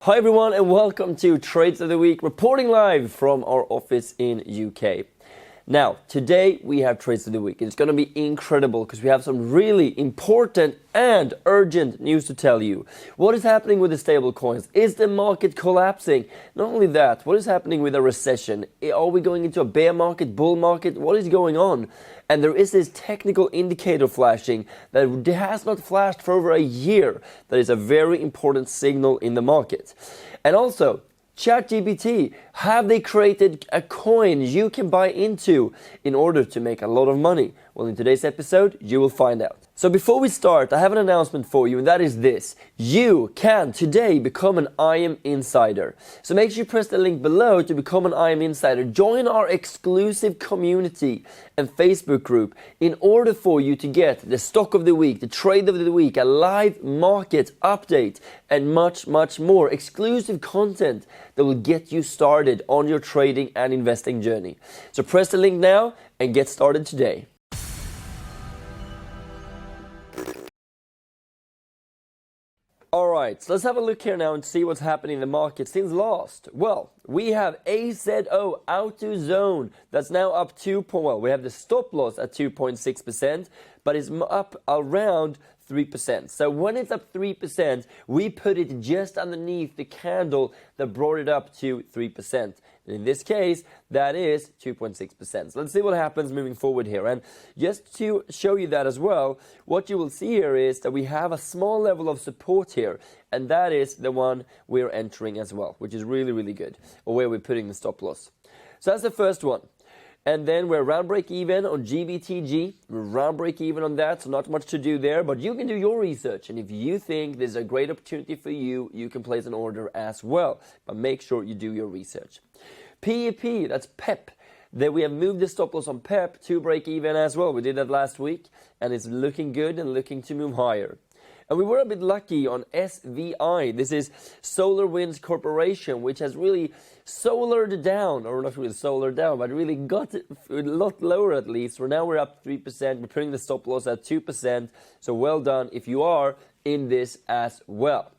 Hi everyone and welcome to Trades of the Week, reporting live from our office in UK. Now, today we have Trades of the Week. It's going to be incredible because we have some really important and urgent news to tell you. What is happening with the stablecoins? Is the market collapsing? Not only that, what is happening with a recession? Are we going into a bear market, bull market? What is going on? And there is this technical indicator flashing that has not flashed for over a year. That is a very important signal in the market. And also, ChatGPT, have they created a coin you can buy into in order to make a lot of money? Well, in today's episode, you will find out. So before we start, I have an announcement for you, and that is this. You can today become an IM Insider. So make sure you press the link below to become an IM Insider. Join our exclusive community and Facebook group in order for you to get the stock of the week, the trade of the week, a live market update, and much, much more exclusive content that will get you started on your trading and investing journey. So press the link now and get started today. Alright, so let's have a look here now and see what's happening in the market since last. Well, we have AZO Auto Zone that's now up we have the stop loss at 2.6%, but it's up around 3%. So when it's up 3%, we put it just underneath the candle that brought it up to 3%. And in this case, that is 2.6%. So let's see what happens moving forward here. And just to show you that as well, what you will see here is that we have a small level of support here. And that is the one we're entering as well, which is really, really good, or where we're putting the stop loss. So that's the first one. And then we're around break even on GBTG. We're around break even on that, so not much to do there. But you can do your research. And if you think there's a great opportunity for you, you can place an order as well. But make sure you do your research. PEP, that's PEP. Then we have moved the stop loss on PEP to break even as well. We did that last week. And it's looking good and looking to move higher. And we were a bit lucky on SVI. This is Solar Winds Corporation, which has really solared down, or not really solared down, but really got it a lot lower at least. So now we're up 3%. We're putting the stop loss at 2%. So well done if you are in this as well.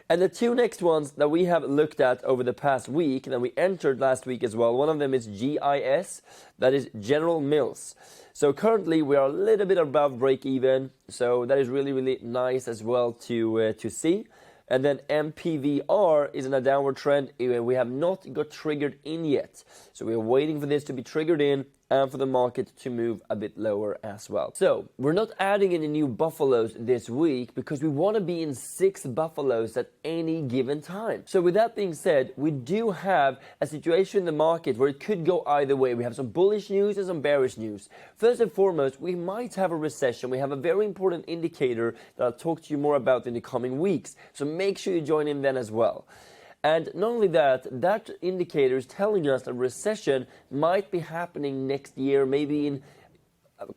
And the two next ones that we have looked at over the past week, that we entered last week as well, one of them is GIS, that is General Mills. So currently we are a little bit above break even, so that is really, really nice as well to see. And then MPVR is in a downward trend. We have not got triggered in yet. So we are waiting for this to be triggered in and for the market to move a bit lower as well. So we're not adding any new buffaloes this week because we want to be in 6 buffaloes at any given time. So with that being said, we do have a situation in the market where it could go either way. We have some bullish news and some bearish news. First and foremost, we might have a recession. We have a very important indicator that I'll talk to you more about in the coming weeks. So make sure you join in then as well. And not only that, that indicator is telling us that recession might be happening next year, maybe in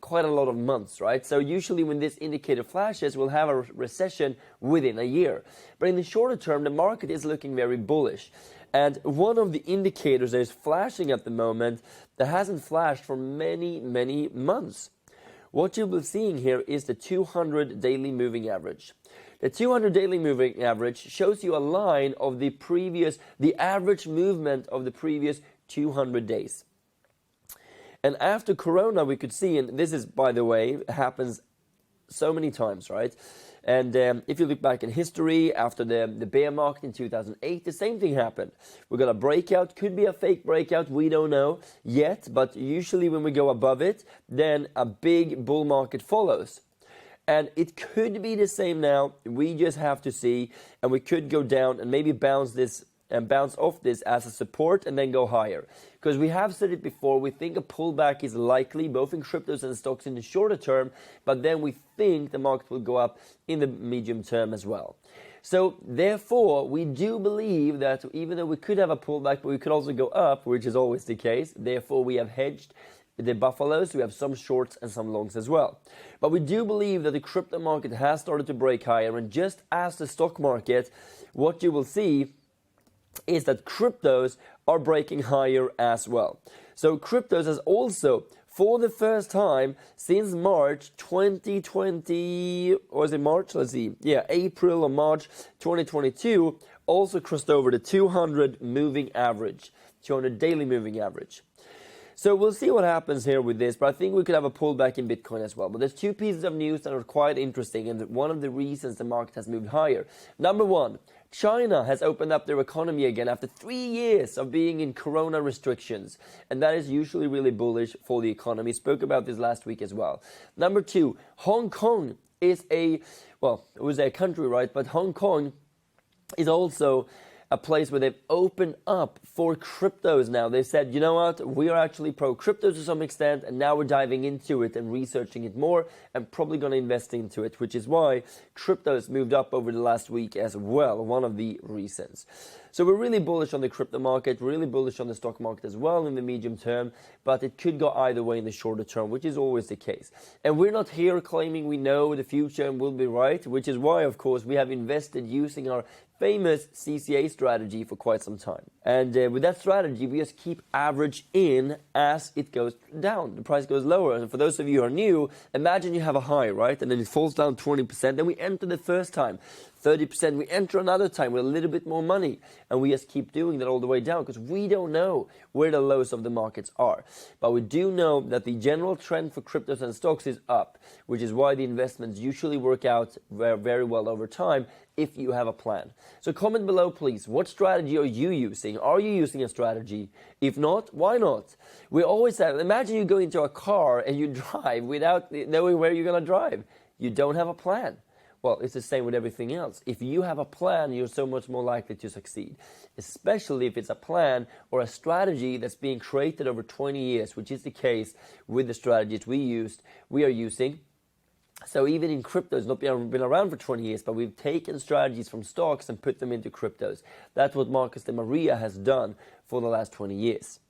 quite a lot of months, right? So usually when this indicator flashes, we'll have a recession within a year. But in the shorter term, the market is looking very bullish. And one of the indicators that is flashing at the moment that hasn't flashed for many, many months. What you'll be seeing here is the 200 daily moving average. The 200 daily moving average shows you a line of the average movement of the previous 200 days. And after Corona, we could see, and this is, by the way, happens so many times, right? And if you look back in history, after the bear market in 2008, the same thing happened. We got a breakout, could be a fake breakout, we don't know yet, but usually when we go above it, then a big bull market follows. And it could be the same now. We just have to see, and we could go down and maybe bounce off this as a support and then go higher. Because we have said it before, we think a pullback is likely both in cryptos and stocks in the shorter term, but then we think the market will go up in the medium term as well. So therefore, we do believe that even though we could have a pullback, but we could also go up, which is always the case. Therefore, we have hedged the buffaloes. We have some shorts and some longs as well. But we do believe that the crypto market has started to break higher, and just as the stock market, what you will see is that cryptos are breaking higher as well. So cryptos has also, for the first time since March 2020, or is it March? Let's see. Yeah, April or March 2022, also crossed over the 200 moving average, 200 daily moving average. So we'll see what happens here with this, but I think we could have a pullback in Bitcoin as well. But there's two pieces of news that are quite interesting, and one of the reasons the market has moved higher. Number one, China has opened up their economy again after 3 years of being in corona restrictions, and that is usually really bullish for the economy. Spoke about this last week as well. Number two, Hong Kong is it was a country, right? But Hong Kong is also a place where they've opened up for cryptos now. They said, you know what, we are actually pro-crypto to some extent, and now we're diving into it and researching it more and probably going to invest into it, which is why cryptos moved up over the last week as well, one of the reasons. So we're really bullish on the crypto market, really bullish on the stock market as well in the medium term, but it could go either way in the shorter term, which is always the case. And we're not here claiming we know the future and will be right, which is why, of course, we have invested using our famous CCA strategy for quite some time. And with that strategy, we just keep average in as it goes down. The price goes lower. And for those of you who are new, imagine you have a high, right? And then it falls down 20%. Then we enter the first time. 30%, we enter another time with a little bit more money. And we just keep doing that all the way down because we don't know where the lows of the markets are. But we do know that the general trend for cryptos and stocks is up, which is why the investments usually work out very well over time if you have a plan. So comment below, please. What strategy are you using? Are you using a strategy? If not, why not? We always say, imagine you go into a car and you drive without knowing where you're going to drive. You don't have a plan. Well, it's the same with everything else. If you have a plan, you're so much more likely to succeed, especially if it's a plan or a strategy that's being created over 20 years, which is the case with the strategies we are using. So even in crypto, it's not been around for 20 years, but we've taken strategies from stocks and put them into cryptos. That's what Marcus de Maria has done for the last 20 years.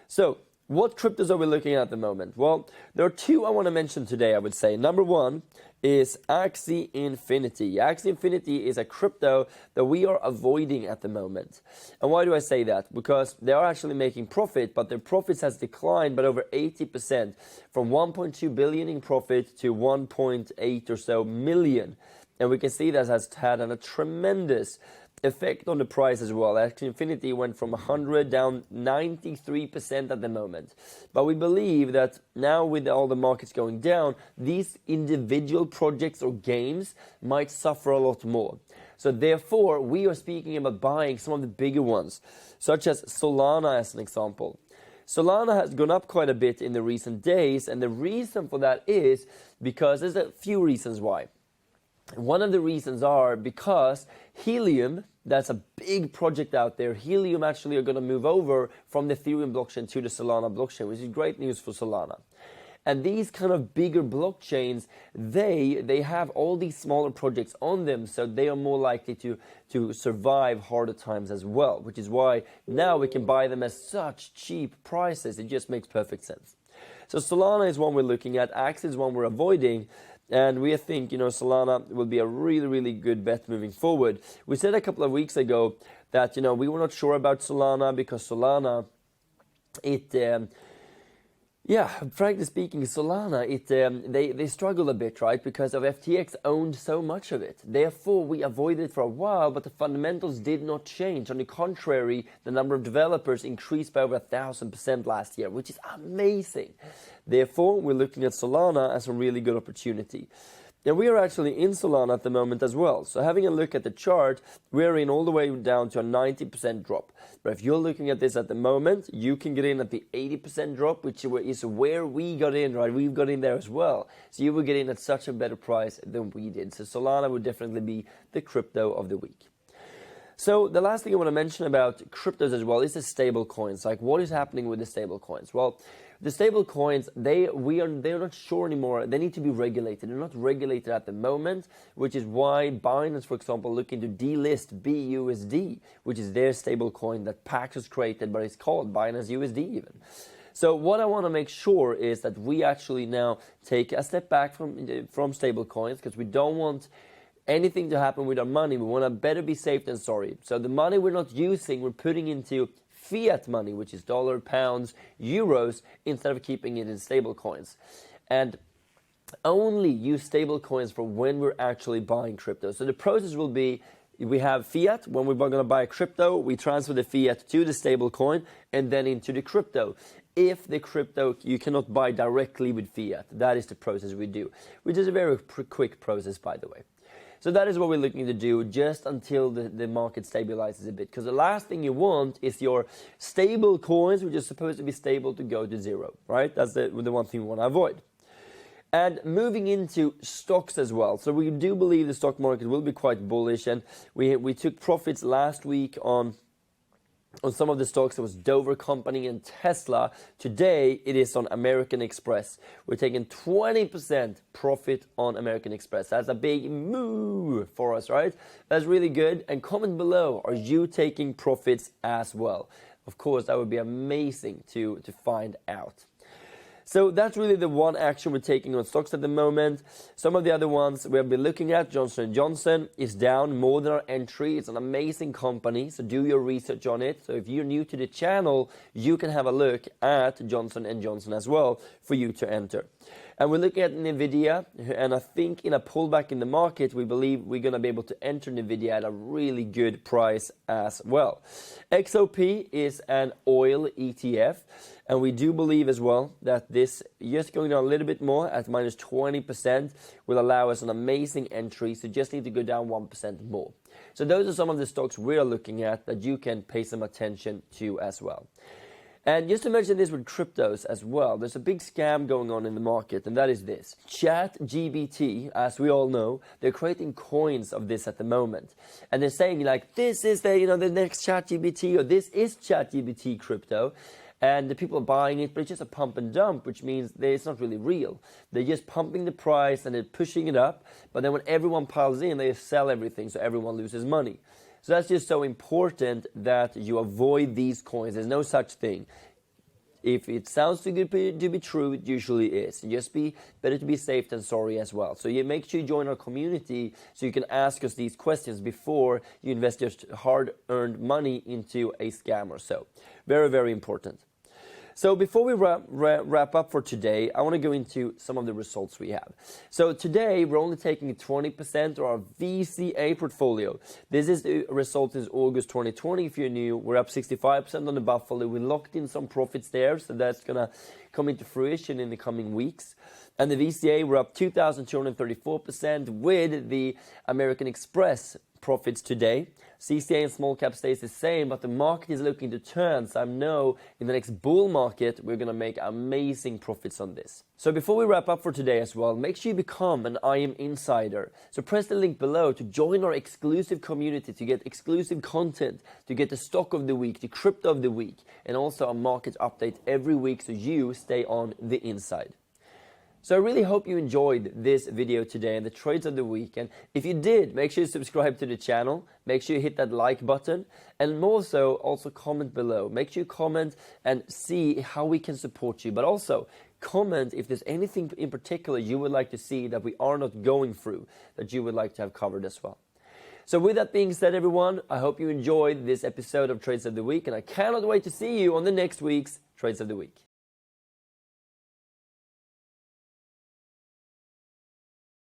So what cryptos are we looking at the moment? Well, there are two I want to mention today, I would say. Number one is Axie Infinity. Axie Infinity is a crypto that we are avoiding at the moment. And why do I say that? Because they are actually making profit, but their profits has declined by over 80%, from 1.2 billion in profit to 1.8 or so million. And we can see that has had a tremendous effect on the price as well. Axie Infinity went from 100 down 93% at the moment. But we believe that now with all the markets going down, these individual projects or games might suffer a lot more. So therefore, we are speaking about buying some of the bigger ones, such as Solana as an example. Solana has gone up quite a bit in the recent days, and the reason for that is because there's a few reasons why. One of the reasons are because Helium, that's a big project out there. Helium actually are going to move over from the Ethereum blockchain to the Solana blockchain, which is great news for Solana. And these kind of bigger blockchains, they have all these smaller projects on them, so they are more likely to survive harder times as well, which is why now we can buy them at such cheap prices. It just makes perfect sense. So Solana is one we're looking at. Axie is one we're avoiding. And we think, Solana will be a really, really good bet moving forward. We said a couple of weeks ago that, we were not sure about Solana because Solana, frankly speaking, Solana, they struggle a bit, right? Because of FTX owned so much of it. Therefore, we avoided it for a while, but the fundamentals did not change. On the contrary, the number of developers increased by over 1,000% last year, which is amazing. Therefore, we're looking at Solana as a really good opportunity. And we are actually in Solana at the moment as well. So having a look at the chart, we're in all the way down to a 90% drop. But if you're looking at this at the moment, you can get in at the 80% drop, which is where we got in, right? We've got in there as well. So you will get in at such a better price than we did. So Solana would definitely be the crypto of the week. So the last thing I want to mention about cryptos as well is the stable coins. Like, what is happening with the stable coins? Well, the stable coins, they're not sure anymore. They need to be regulated. They're not regulated at the moment, which is why Binance, for example, looking to delist BUSD, which is their stable coin that PAXOS created, but it's called Binance USD even. So what I want to make sure is that we actually now take a step back from stable coins, because we don't want anything to happen with our money. We want to better be safe than sorry. So the money we're not using, we're putting into fiat money, which is dollar, pounds, euros, instead of keeping it in stable coins. And only use stable coins for when we're actually buying crypto. So the process will be, we have fiat. When we're going to buy a crypto, we transfer the fiat to the stablecoin and then into the crypto. If the crypto, you cannot buy directly with fiat. That is the process we do, which is a very quick process, by the way. So that is what we're looking to do just until the market stabilizes a bit. Because the last thing you want is your stable coins, which are supposed to be stable, to go to zero, right? That's the one thing we want to avoid. And moving into stocks as well. So we do believe the stock market will be quite bullish. And we took profits last week on some of the stocks. It was Dover Company and Tesla. Today it is on American Express. We're taking 20% profit on American Express. That's a big move for us, right? That's really good. And comment below, are you taking profits as well? Of course, that would be amazing to find out. So that's really the one action we're taking on stocks at the moment. Some of the other ones we have been looking at, Johnson & Johnson is down more than our entry. It's an amazing company, so do your research on it. So if you're new to the channel, you can have a look at Johnson & Johnson as well for you to enter. And we're looking at NVIDIA, and I think in a pullback in the market, we believe we're going to be able to enter NVIDIA at a really good price as well. XOP is an oil ETF, and we do believe as well that this, just going down a little bit more at minus 20%, will allow us an amazing entry, so just need to go down 1% more. So those are some of the stocks we're looking at that you can pay some attention to as well. And just to mention this with cryptos as well, there's a big scam going on in the market, and that is this. ChatGPT, as we all know, they're creating coins of this at the moment. And they're saying like, this is the next ChatGPT, or this is ChatGPT crypto. And the people are buying it, but it's just a pump and dump, which means it's not really real. They're just pumping the price and they're pushing it up. But then when everyone piles in, they sell everything, so everyone loses money. So that's just so important that you avoid these coins. There's no such thing. If it sounds too good to be true, it usually is. Just be better to be safe than sorry as well. So you make sure you join our community so you can ask us these questions before you invest your hard-earned money into a scam or so. Very, very important. So before we wrap up for today, I want to go into some of the results we have. So today, we're only taking 20% of our VCA portfolio. This is the result since August 2020. If you're new, we're up 65% on the Buffalo. We locked in some profits there, so that's going to come into fruition in the coming weeks. And the VCA, we're up 2,234% with the American Express profits today. CCA and small cap stays the same, but the market is looking to turn. So I know in the next bull market, we're going to make amazing profits on this. So before we wrap up for today as well, make sure you become an IM Insider. So press the link below to join our exclusive community, to get exclusive content, to get the stock of the week, the crypto of the week, and also a market update every week so you stay on the inside. So I really hope you enjoyed this video today and the trades of the week. And if you did, make sure you subscribe to the channel. Make sure you hit that like button. And also comment below. Make sure you comment and see how we can support you. But also comment if there's anything in particular you would like to see that we are not going through, that you would like to have covered as well. So with that being said, everyone, I hope you enjoyed this episode of Trades of the Week. And I cannot wait to see you on the next week's Trades of the Week.